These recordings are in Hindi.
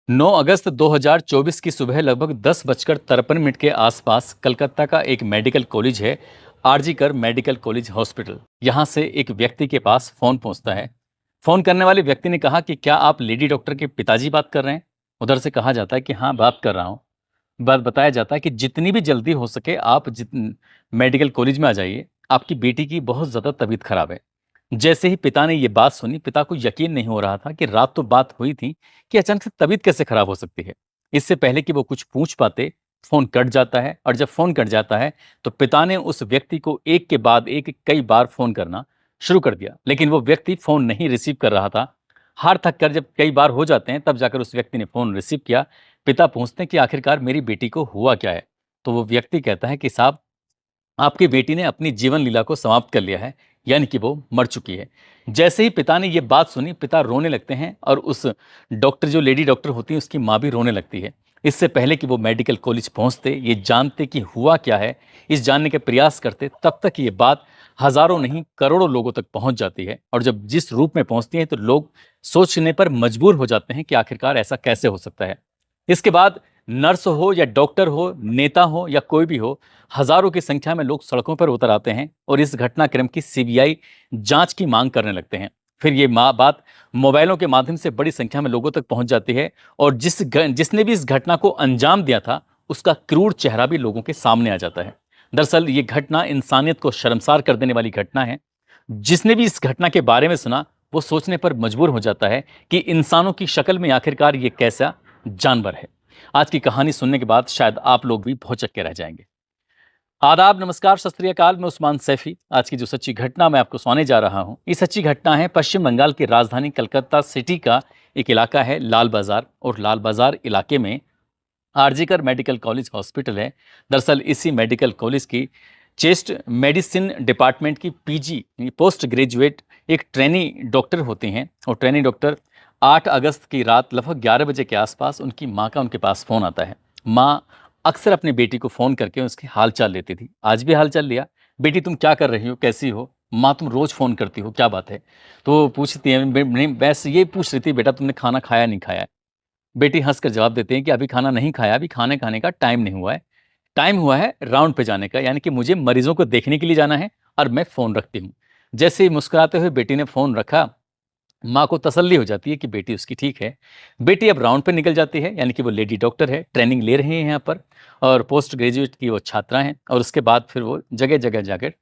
9 अगस्त 2024 की सुबह लगभग 10:53 के आसपास कलकत्ता का एक मेडिकल कॉलेज है, आरजी कर मेडिकल कॉलेज हॉस्पिटल। यहाँ से एक व्यक्ति के पास फोन पहुंचता है। फोन करने वाले व्यक्ति ने कहा कि क्या आप लेडी डॉक्टर के पिताजी बात कर रहे हैं। उधर से कहा जाता है कि हाँ, बात कर रहा हूँ। बात बताया जाता है कि जितनी भी जल्दी हो सके आप मेडिकल कॉलेज में आ जाइए, आपकी बेटी की बहुत ज़्यादा तबीयत खराब है। जैसे ही पिता ने ये बात सुनी, पिता को यकीन नहीं हो रहा था कि रात तो बात हुई थी, कि अचानक से तबीयत कैसे खराब हो सकती है। इससे पहले कि वो कुछ पूछ पाते, फोन कट जाता है और जब फोन कट जाता है तो पिता ने उस व्यक्ति को एक के बाद एक कई बार फोन करना शुरू कर दिया, लेकिन वो व्यक्ति फोन नहीं रिसीव कर रहा था। हार थक कर जब कई बार हो जाते हैं तब जाकर उस व्यक्ति ने फोन रिसीव किया। पिता पूछते हैं कि आखिरकार मेरी बेटी को हुआ क्या है। तो वो व्यक्ति कहता है कि साहब, आपकी बेटी ने अपनी जीवन लीला को समाप्त कर लिया है, यानी कि वो मर चुकी है। जैसे ही पिता ने ये बात सुनी, पिता रोने लगते हैं और उस डॉक्टर, जो लेडी डॉक्टर होती है, उसकी माँ भी रोने लगती है। इससे पहले कि वो मेडिकल कॉलेज पहुंचते, ये जानते कि हुआ क्या है, इस जानने के प्रयास करते, तब तक ये बात हजारों नहीं करोड़ों लोगों तक पहुंच जाती है। और जब जिस रूप में पहुंचती है तो लोग सोचने पर मजबूर हो जाते हैं कि आखिरकार ऐसा कैसे हो सकता है। इसके बाद नर्स हो या डॉक्टर हो, नेता हो या कोई भी हो, हजारों की संख्या में लोग सड़कों पर उतर आते हैं और इस घटनाक्रम की सीबीआई जांच की मांग करने लगते हैं। फिर ये बात मोबाइलों के माध्यम से बड़ी संख्या में लोगों तक पहुंच जाती है और जिसने भी इस घटना को अंजाम दिया था, उसका क्रूर चेहरा भी लोगों के सामने आ जाता है। दरअसल ये घटना इंसानियत को शर्मसार कर देने वाली घटना है। जिसने भी इस घटना के बारे में सुना, वो सोचने पर मजबूर हो जाता है कि इंसानों की शक्ल में आखिरकार ये कैसा जानवर है। आज की कहानी सुनने के बाद शायद आप लोग भी भौचक्के रह जाएंगे। आदाब, नमस्कार, सत श्री अकाल। मैं उस्मान सैफी। आज की जो सच्ची घटना मैं आपको सुनाने जा रहा हूँ, ये सच्ची घटना है पश्चिम बंगाल की राजधानी कलकत्ता सिटी का एक इलाका है लाल बाजार। और लाल बाजार इलाके में आरजीकर मेडिकल कॉलेज हॉस्पिटल है। दरअसल इसी मेडिकल कॉलेज की चेस्ट मेडिसिन डिपार्टमेंट की पीजी पोस्ट ग्रेजुएट एक ट्रेनी डॉक्टर होती हैं। और ट्रेनी डॉक्टर 8 अगस्त की रात लगभग 11 बजे के आसपास उनकी माँ का उनके पास फ़ोन आता है। माँ अक्सर अपनी बेटी को फ़ोन करके उसके हाल चाल लेती थी। आज भी हाल चाल लिया, बेटी तुम क्या कर रही हो, कैसी हो। माँ, तुम रोज़ फ़ोन करती हो, क्या बात है। तो वो पूछती है, नहीं, बस ये पूछ रही थी, बेटा तुमने खाना खाया नहीं खाया है। बेटी हंसकर जवाब देते हैं कि अभी खाना नहीं खाया, अभी खाने खाने का टाइम नहीं हुआ है। टाइम हुआ है राउंड पे जाने का, यानी कि मुझे मरीजों को देखने के लिए जाना है और मैं फ़ोन रखती हूँ। जैसे ही मुस्कुराते हुए बेटी ने फ़ोन रखा, माँ को तसल्ली हो जाती है कि बेटी उसकी ठीक है। बेटी अब राउंड पे निकल जाती है, यानी कि वो लेडी डॉक्टर है, ट्रेनिंग ले रही हैं यहाँ पर और पोस्ट ग्रेजुएट की वो छात्रा हैं। और उसके बाद फिर वो जगह-जगह जाकर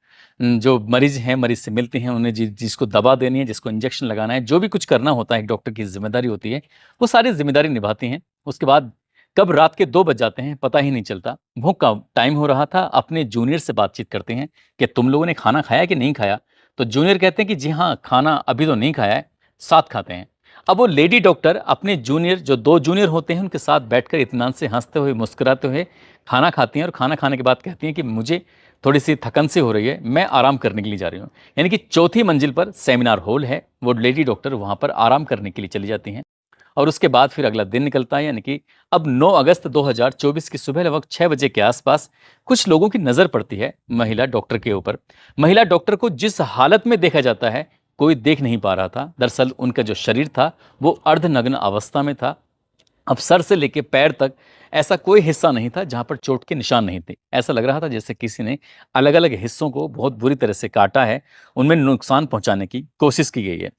जो मरीज़ हैं, मरीज़ से मिलती हैं, उन्हें जिसको दवा देनी है, जिसको इंजेक्शन लगाना है, जो भी कुछ करना होता है, एक डॉक्टर की ज़िम्मेदारी होती है, वो सारी ज़िम्मेदारी निभाती हैं। उसके बाद कब रात के 2 बज जाते हैं, पता ही नहीं चलता। भूख का टाइम हो रहा था, अपने जूनियर से बातचीत करते हैं कि तुम लोगों ने खाना खाया कि नहीं खाया? तो जूनियर कहते हैं कि जी हाँ, खाना अभी तो नहीं खाया है, साथ खाते हैं। अब वो लेडी डॉक्टर अपने जूनियर, जो 2 जूनियर होते हैं, उनके साथ बैठकर इत्मीनान से हँसते हुए, मुस्कुराते हुए खाना खाती हैं और खाना खाने के बाद कहती हैं कि मुझे थोड़ी-सी थकन सी हो रही है, मैं आराम करने के लिए जा रही हूँ। यानी कि चौथी मंजिल पर सेमिनार हॉल है, वो लेडी डॉक्टर वहाँ पर आराम करने के लिए चली जाती हैं। और उसके बाद फिर अगला दिन निकलता है, यानी कि अब 9 अगस्त 2024 की सुबह लगभग 6 बजे के आसपास कुछ लोगों की नज़र पड़ती है महिला डॉक्टर के ऊपर। महिला डॉक्टर को जिस हालत में देखा जाता है, कोई देख नहीं पा रहा था। दरअसल उनका जो शरीर था, वो अर्धनग्न अवस्था में था। अब सर से लेके पैर तक ऐसा कोई हिस्सा नहीं था जहाँ पर चोट के निशान नहीं थे। ऐसा लग रहा था जैसे किसी ने अलग-अलग हिस्सों को बहुत बुरी तरह से काटा है, उनमें नुकसान पहुँचाने की कोशिश की गई है।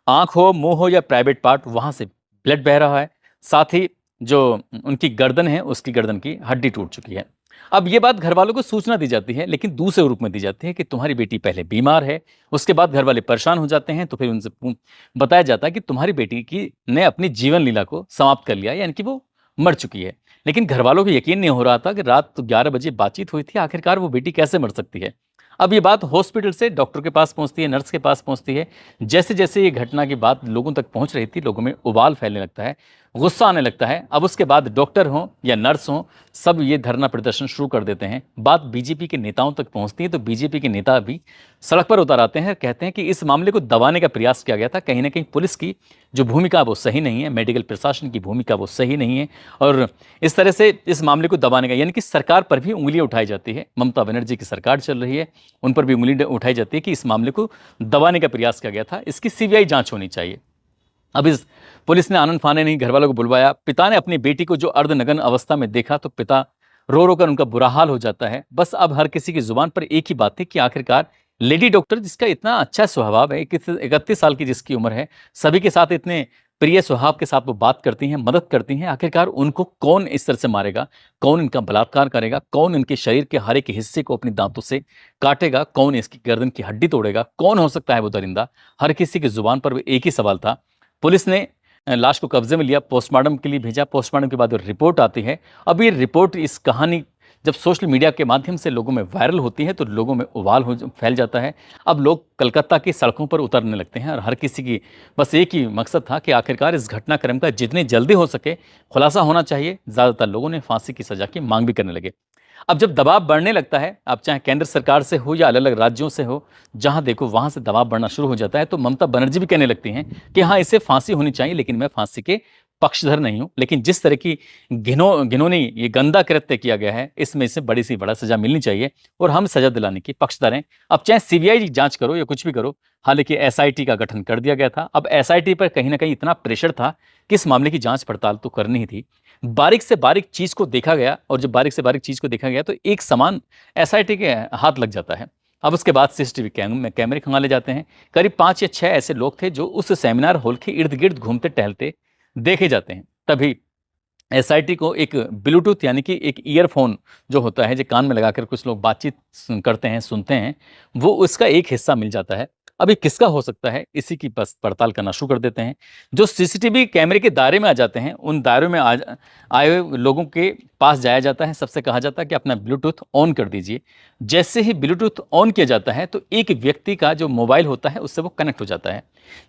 आँख हो, मुँह हो या प्राइवेट पार्ट, वहाँ से ब्लड बह रहा है। साथ ही जो उनकी गर्दन है, उसकी गर्दन की हड्डी टूट चुकी है। अब ये बात घरवालों को सूचना दी जाती है, लेकिन दूसरे रूप में दी जाती है कि तुम्हारी बेटी पहले बीमार है। उसके बाद घरवाले परेशान हो जाते हैं, तो फिर उनसे बताया जाता है कि तुम्हारी बेटी की ने अपनी जीवन लीला को समाप्त कर लिया, यानी कि वो मर चुकी है। लेकिन घरवालों को यकीन नहीं हो रहा था कि रात 11 बजे बातचीत हुई थी, आखिरकार वो बेटी कैसे मर सकती है। अब ये बात हॉस्पिटल से डॉक्टर के पास पहुंचती है, नर्स के पास पहुंचती है। जैसे-जैसे ये घटना की बात लोगों तक पहुंच रही थी, लोगों में उबाल फैलने लगता है, गुस्सा आने लगता है। अब उसके बाद डॉक्टर हों या नर्स हों, सब ये धरना प्रदर्शन शुरू कर देते हैं। बात बीजेपी के नेताओं तक पहुंचती है, तो बीजेपी के नेता भी सड़क पर उतर आते हैं, कहते हैं कि इस मामले को दबाने का प्रयास किया गया था। कहीं न कहीं पुलिस की जो भूमिका वो सही नहीं है, मेडिकल प्रशासन की भूमिका वो सही नहीं है और इस तरह से इस मामले को दबाने का, यानी कि सरकार पर भी उँगलियाँ उठाई जाती है। ममता बनर्जी की सरकार चल रही है, उन पर भी उँगली उठाई जाती है कि इस मामले को दबाने का प्रयास किया गया था, इसकी सीबीआई जाँच होनी चाहिए। अब इस पुलिस ने आनन फाने नहीं घर वालों को बुलवाया। पिता ने अपनी बेटी को जो अर्धनग्न अवस्था में देखा तो पिता रो रो कर उनका बुरा हाल हो जाता है। बस अब हर किसी की जुबान पर एक ही बात थी कि आखिरकार लेडी डॉक्टर जिसका इतना अच्छा स्वभाव है, 31 साल की जिसकी उम्र है, सभी के साथ इतने प्रिय स्वभाव के साथ वो बात करती हैं, मदद करती हैं, आखिरकार उनको कौन इस तरह से मारेगा, कौन इनका बलात्कार करेगा, कौन इनके शरीर के हर एक हिस्से को अपनी दांतों से काटेगा, कौन इसकी गर्दन की हड्डी तोड़ेगा, कौन हो सकता है वो दरिंदा। हर किसी की जुबान पर एक ही सवाल था। पुलिस ने लाश को कब्जे में लिया, पोस्टमार्टम के लिए भेजा। पोस्टमार्टम के बाद रिपोर्ट आती है। अब ये रिपोर्ट, इस कहानी जब सोशल मीडिया के माध्यम से लोगों में वायरल होती है तो लोगों में उबाल हो फैल जाता है। अब लोग कलकत्ता की सड़कों पर उतरने लगते हैं और हर किसी की बस एक ही मकसद था कि आखिरकार इस घटनाक्रम का जितने जल्दी हो सके खुलासा होना चाहिए। ज़्यादातर लोगों ने फांसी की सजा की मांग भी करने लगे। अब जब दबाव बढ़ने लगता है, अब चाहे केंद्र सरकार से हो या अलग अलग राज्यों से हो, जहां देखो वहां से दबाव बढ़ना शुरू हो जाता है, तो ममता बनर्जी भी कहने लगती हैं कि हाँ, इसे फांसी होनी चाहिए, लेकिन मैं फांसी के पक्षधर नहीं हूं। लेकिन जिस तरह की घिनौनी ये गंदा कृत्य किया गया है, इसमें इसे बड़ी से बड़ा सजा मिलनी चाहिए और हम सजा दिलाने की पक्षधर हैं। अब चाहे सीबीआई जांच करो या कुछ भी करो, हालांकि एसआईटी का गठन कर दिया गया था। अब एसआईटी पर कहीं ना कहीं इतना प्रेशर था कि इस मामले की जांच पड़ताल तो करनी ही थी। बारीक से बारीक चीज को देखा गया और जब बारीक से बारीक चीज को देखा गया तो एक समान एसआईटी के हाथ लग जाता है। अब उसके बाद सीसीटीवी कैमरे खंगाले जाते हैं। करीब 5 या 6 ऐसे लोग थे जो उस सेमिनार हॉल के इर्द गिर्द घूमते टहलते देखे जाते हैं। तभी एसआईटी को एक ब्लूटूथ यानी कि एक ईयरफोन जो होता है, जो कान में लगाकर कुछ लोग बातचीत करते हैं, सुनते हैं, वो उसका एक हिस्सा मिल जाता है। अभी किसका हो सकता है, इसी की बस पड़ताल करना शुरू कर देते हैं। जो सीसीटीवी कैमरे के दायरे में आ जाते हैं, उन दायरों में आए हुए लोगों के पास जाया जाता है। सबसे कहा जाता है कि अपना ब्लूटूथ ऑन कर दीजिए। जैसे ही ब्लूटूथ ऑन किया जाता है तो एक व्यक्ति का जो मोबाइल होता है उससे वो कनेक्ट हो जाता है।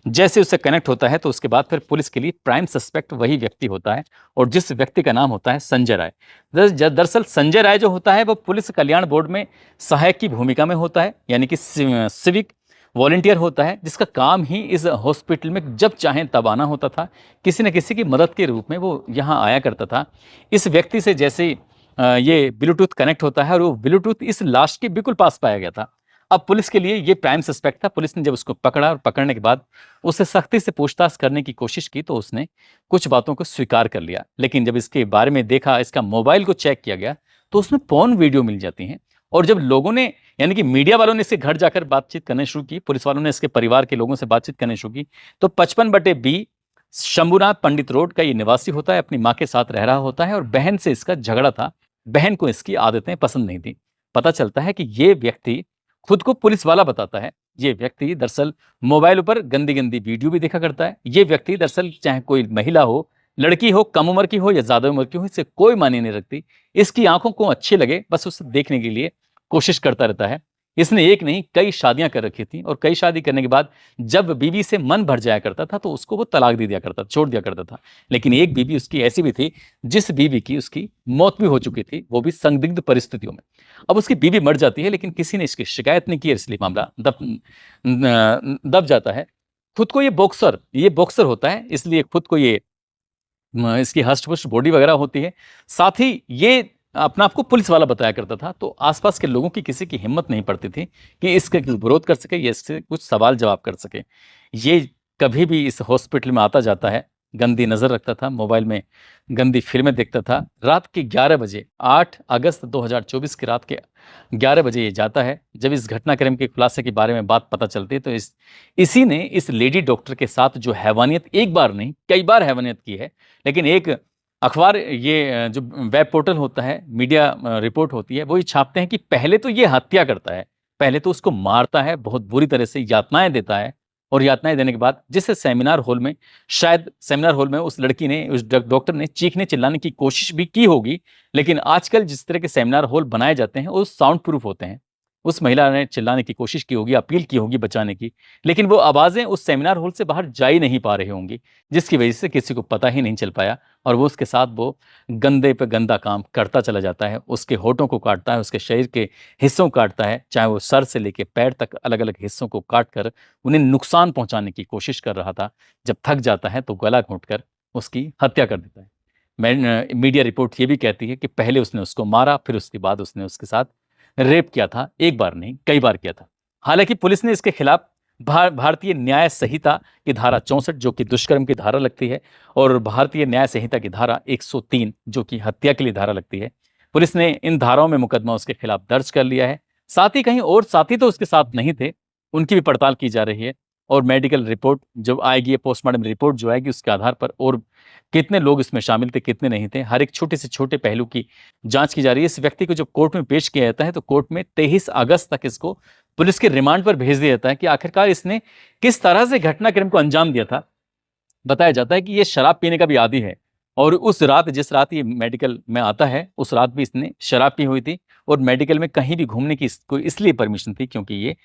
जैसे उससे कनेक्ट होता है तो उसके बाद फिर पुलिस के लिए प्राइम सस्पेक्ट वही व्यक्ति होता है और जिस व्यक्ति का नाम होता है संजय राय। दरअसल संजय राय जो होता है वो पुलिस कल्याण बोर्ड में सहायक की भूमिका में होता है, यानी कि सिविक वॉलंटियर होता है, जिसका काम ही इस हॉस्पिटल में जब चाहें तब आना होता था। किसी न किसी की मदद के रूप में वो यहाँ आया करता था। इस व्यक्ति से जैसे ये ब्लूटूथ कनेक्ट होता है और वो ब्लूटूथ इस लाश के बिल्कुल पास पाया गया था। अब पुलिस के लिए ये प्राइम सस्पेक्ट था। पुलिस ने जब उसको पकड़ा और पकड़ने के बाद उससे सख्ती से पूछताछ करने की कोशिश की तो उसने कुछ बातों को स्वीकार कर लिया। लेकिन जब इसके बारे में देखा, इसका मोबाइल को चेक किया गया तो उसमें पॉर्न वीडियो मिल जाती हैं। और जब लोगों ने, यानी कि मीडिया वालों ने इसके घर जाकर बातचीत करने शुरू की, पुलिस वालों ने इसके परिवार के लोगों से बातचीत करने शुरू की, तो 55/B शंभुनाथ पंडित रोड का ये निवासी होता है, अपनी माँ के साथ रह रहा होता है और बहन से इसका झगड़ा था। बहन को इसकी आदतें पसंद नहीं थी। पता चलता है कि ये व्यक्ति खुद को पुलिस वाला बताता है। ये व्यक्ति दरअसल मोबाइल पर गंदी गंदी वीडियो भी देखा करता है। ये व्यक्ति दरअसल चाहे कोई महिला हो, लड़की हो, कम उम्र की हो या ज्यादा उम्र की हो, इससे कोई मायने नहीं रखती। इसकी आंखों को अच्छी लगे बस उसे देखने के लिए कोशिश करता रहता है। इसने एक नहीं कई शादियां कर रखी थी और कई शादी करने के बाद जब बीवी से मन भर जाया करता था तो उसको वो तलाक दे दिया करता, छोड़ दिया करता था। लेकिन एक बीवी उसकी ऐसी भी थी जिस बीवी की उसकी मौत भी हो चुकी थी, वो भी संदिग्ध परिस्थितियों में। अब उसकी बीवी मर जाती है लेकिन किसी ने इसकी शिकायत नहीं की, इसलिए मामला दब जाता है। खुद को ये बॉक्सर होता है, इसलिए खुद को ये इसकी हष्ट-पुष्ट बॉडी वगैरह होती है। साथ ही ये अपना आप को पुलिस वाला बताया करता था, तो आसपास के लोगों की किसी की हिम्मत नहीं पड़ती थी कि इसका विरोध कर सके या इससे कुछ सवाल जवाब कर सके। ये कभी भी इस हॉस्पिटल में आता जाता है, गंदी नज़र रखता था, मोबाइल में गंदी फ़िल्में देखता था। रात के 11 बजे 8 अगस्त 2024 की रात के 11 बजे ये जाता है। जब इस घटनाक्रम के खुलासे के बारे में बात पता चलती है तो इसी ने इस लेडी डॉक्टर के साथ जो हैवानियत एक बार नहीं कई बार हैवानियत की है। लेकिन एक अखबार, ये जो वेब पोर्टल होता है, मीडिया रिपोर्ट होती है, वो ये छापते हैं कि पहले तो ये हत्या करता है, पहले तो उसको मारता है, बहुत बुरी तरह से यातनाएँ देता है और यातनाएँ देने के बाद जिस सेमिनार हॉल में, शायद सेमिनार हॉल में उस लड़की ने, उस डॉक्टर ने चीखने चिल्लाने की कोशिश भी की होगी। लेकिन आजकल जिस तरह के सेमिनार हॉल बनाए जाते हैं वो साउंड प्रूफ होते हैं। उस महिला ने चिल्लाने की कोशिश की होगी, अपील की होगी बचाने की, लेकिन वो आवाज़ें उस सेमिनार हॉल से बाहर जा ही नहीं पा रही होंगी, जिसकी वजह से किसी को पता ही नहीं चल पाया और वो उसके साथ वो गंदे पे गंदा काम करता चला जाता है। उसके होठों को काटता है, उसके शरीर के हिस्सों को काटता है, चाहे वो सर से लेके पैर तक अलग-अलग हिस्सों को काट कर उन्हें नुकसान पहुँचाने की कोशिश कर रहा था। जब थक जाता है तो गला घोंटकर उसकी हत्या कर देता है। मीडिया रिपोर्ट ये भी कहती है कि पहले उसने उसको मारा, फिर उसके बाद उसने उसके साथ रेप किया था। एक बार नहीं, कई बार किया था। हालाँकि पुलिस ने इसके खिलाफ भारतीय न्याय संहिता की धारा 64 जो कि दुष्कर्म की धारा लगती है, और भारतीय न्याय संहिता की धारा 103 जो कि हत्या के लिए धारा लगती है। पुलिस ने इन धाराओं में मुकदमा उसके खिलाफ दर्ज कर लिया है। साथ ही कहीं और साथी तो उसके साथ नहीं थे, उनकी भी पड़ताल की जा रही है, और मेडिकल रिपोर्ट जब आएगी, ये पोस्टमार्टम रिपोर्ट जो आएगी, उसके आधार पर और कितने लोग इसमें शामिल थे, कितने नहीं थे, हर एक छोटे से छोटे पहलू की जांच की जा रही है। इस व्यक्ति को जब कोर्ट में पेश किया जाता है तो कोर्ट में 23 अगस्त तक इसको पुलिस के रिमांड पर भेज दिया जाता है कि आखिरकार इसने किस तरह से घटनाक्रम को अंजाम दिया था। बताया जाता है कि ये शराब पीने का भी आदी है, और उस रात, जिस रात ये मेडिकल में आता है, उस रात भी इसने शराब पी हुई थी, और मेडिकल में कहीं भी घूमने की इसको इसलिए परमिशन थी क्योंकि ये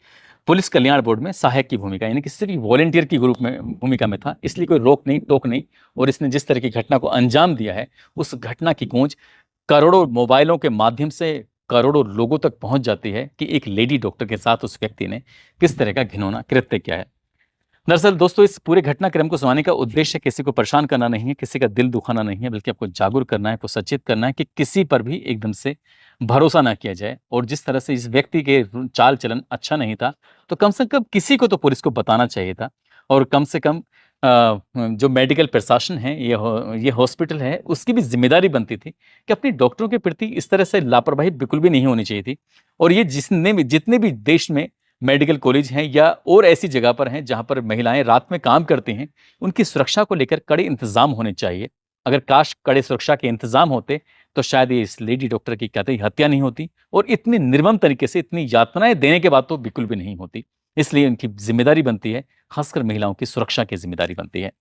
पुलिस कल्याण बोर्ड में सहायक की भूमिका, यानी कि सिर्फ वॉलेंटियर की ग्रुप में भूमिका में था, इसलिए कोई रोक नहीं टोक नहीं। और इसने जिस तरह की घटना को अंजाम दिया है, उस घटना की गूंज करोड़ों मोबाइलों के माध्यम से करोड़ों लोगों तक पहुंच जाती है कि एक लेडी डॉक्टर के साथ उस व्यक्ति ने किस तरह का घिनौना कृत्य किया है। दरअसल दोस्तों, इस पूरे घटनाक्रम को सुनाने का उद्देश्य किसी को परेशान करना नहीं है, किसी का दिल दुखाना नहीं है, बल्कि आपको जागरूक करना है, आपको सचेत करना है कि किसी पर भी एकदम से भरोसा ना किया जाए। और जिस तरह से इस व्यक्ति के चाल चलन अच्छा नहीं था, तो कम से कम किसी को तो पुलिस को बताना चाहिए था। और कम से कम जो मेडिकल प्रशासन है, ये हॉस्पिटल है, उसकी भी जिम्मेदारी बनती थी कि अपनी डॉक्टरों के प्रति इस तरह से लापरवाही बिल्कुल भी नहीं होनी चाहिए थी। और ये जितने भी देश में मेडिकल कॉलेज हैं या और ऐसी जगह पर हैं जहां पर महिलाएं रात में काम करती हैं, उनकी सुरक्षा को लेकर कड़े इंतजाम होने चाहिए। अगर काश कड़े सुरक्षा के इंतजाम होते तो शायद ये इस लेडी डॉक्टर की कतई हत्या नहीं होती, और इतनी निर्मम तरीके से इतनी यातनाएं देने के बाद तो बिल्कुल भी नहीं होती। इसलिए उनकी जिम्मेदारी बनती है, खासकर महिलाओं की सुरक्षा की जिम्मेदारी बनती है।